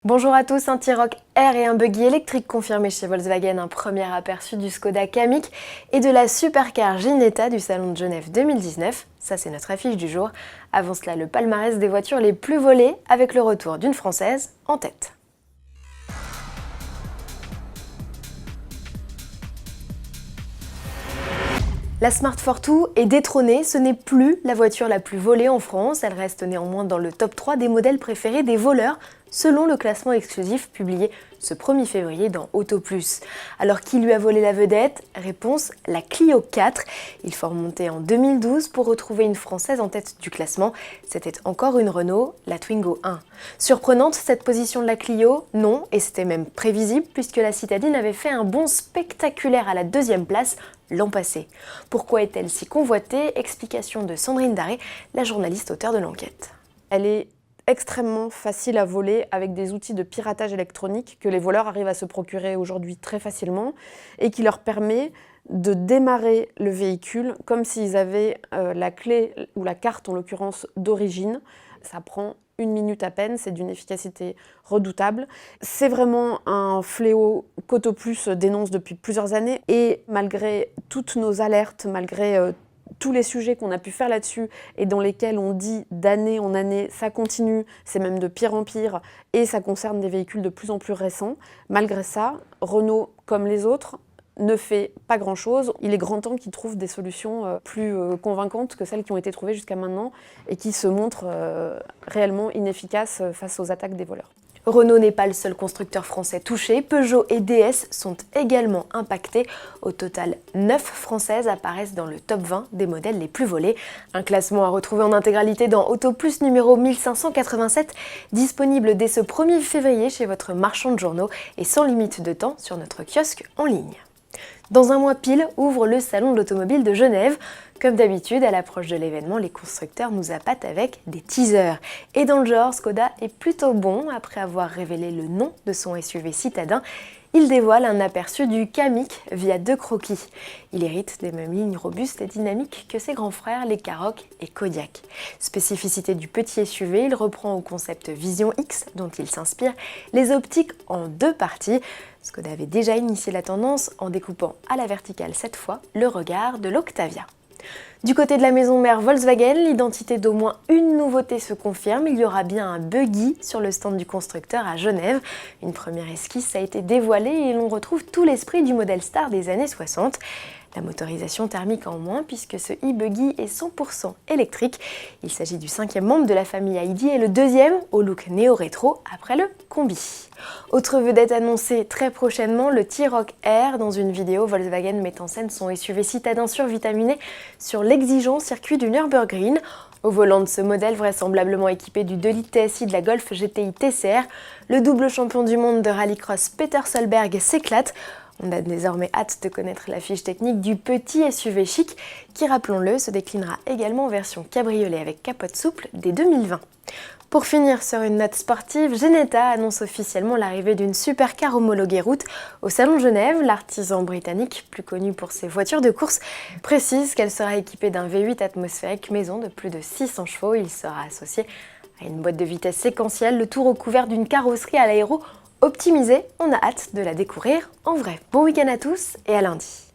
Bonjour à tous, un T-Roc R et un buggy électrique confirmé chez Volkswagen, un premier aperçu du Skoda Kamiq et de la supercar Ginetta du Salon de Genève 2019. Ça c'est notre affiche du jour. Avant cela, le palmarès des voitures les plus volées avec le retour d'une Française en tête. La Smart Fortwo est détrônée, ce n'est plus la voiture la plus volée en France, elle reste néanmoins dans le top 3 des modèles préférés des voleurs, selon le classement exclusif publié ce 1er février dans Auto Plus. Alors qui lui a volé la vedette? Réponse, la Clio 4. Il faut remonter en 2012 pour retrouver une Française en tête du classement. C'était encore une Renault, la Twingo 1. Surprenante cette position de la Clio? Non, et c'était même prévisible puisque la citadine avait fait un bond spectaculaire à la 2e place l'an passé. Pourquoi est-elle si convoitée? Explication de Sandrine Daré, la journaliste auteure de l'enquête. Elle est extrêmement facile à voler avec des outils de piratage électronique que les voleurs arrivent à se procurer aujourd'hui très facilement et qui leur permet de démarrer le véhicule comme s'ils avaient la clé ou la carte en l'occurrence d'origine. Ça prend 1 minute à peine, c'est d'une efficacité redoutable. C'est vraiment un fléau qu'Auto Plus dénonce depuis plusieurs années et malgré toutes nos alertes, malgré tous les sujets qu'on a pu faire là-dessus et dans lesquels on dit d'année en année, ça continue, c'est même de pire en pire et ça concerne des véhicules de plus en plus récents. Malgré ça, Renault, comme les autres, ne fait pas grand-chose. Il est grand temps qu'ils trouvent des solutions plus convaincantes que celles qui ont été trouvées jusqu'à maintenant et qui se montrent réellement inefficaces face aux attaques des voleurs. Renault n'est pas le seul constructeur français touché, Peugeot et DS sont également impactés. Au total, 9 françaises apparaissent dans le top 20 des modèles les plus volés. Un classement à retrouver en intégralité dans Auto Plus numéro 1587, disponible dès ce 1er février chez votre marchand de journaux et sans limite de temps sur notre kiosque en ligne. Dans un mois pile, ouvre le Salon de l'Automobile de Genève. Comme d'habitude, à l'approche de l'événement, les constructeurs nous appâtent avec des teasers. Et dans le genre, Skoda est plutôt bon. Après avoir révélé le nom de son SUV citadin, il dévoile un aperçu du Kamiq via 2 croquis. Il hérite des mêmes lignes robustes et dynamiques que ses grands frères, les Karoq et Kodiaq. Spécificité du petit SUV, il reprend au concept Vision X, dont il s'inspire, les optiques en 2 parties. Skoda avait déjà initié la tendance en découpant à la verticale cette fois le regard de l'Octavia. Du côté de la maison mère Volkswagen, l'identité d'au moins une nouveauté se confirme. Il y aura bien un buggy sur le stand du constructeur à Genève. Une première esquisse a été dévoilée et l'on retrouve tout l'esprit du modèle star des années 60. La motorisation thermique en moins puisque ce e-buggy est 100% électrique. Il s'agit du 5e membre de la famille ID et le 2e au look néo-rétro après le combi. Autre vedette annoncée très prochainement, le T-Roc R. Dans une vidéo, Volkswagen met en scène son SUV citadin survitaminé sur l'exigeant circuit du Nürburgring. Au volant de ce modèle, vraisemblablement équipé du 2 litres TSI de la Golf GTI TCR, le double champion du monde de rallycross Peter Solberg s'éclate. On a désormais hâte de connaître la fiche technique du petit SUV chic qui, rappelons-le, se déclinera également en version cabriolet avec capote souple dès 2020. Pour finir sur une note sportive, Ginetta annonce officiellement l'arrivée d'une supercar homologuée route au Salon de Genève. L'artisan britannique, plus connu pour ses voitures de course, précise qu'elle sera équipée d'un V8 atmosphérique maison de plus de 600 chevaux. Il sera associé à une boîte de vitesse séquentielle, le tout recouvert d'une carrosserie à l'aéro optimisée. On a hâte de la découvrir en vrai. Bon week-end à tous et à lundi.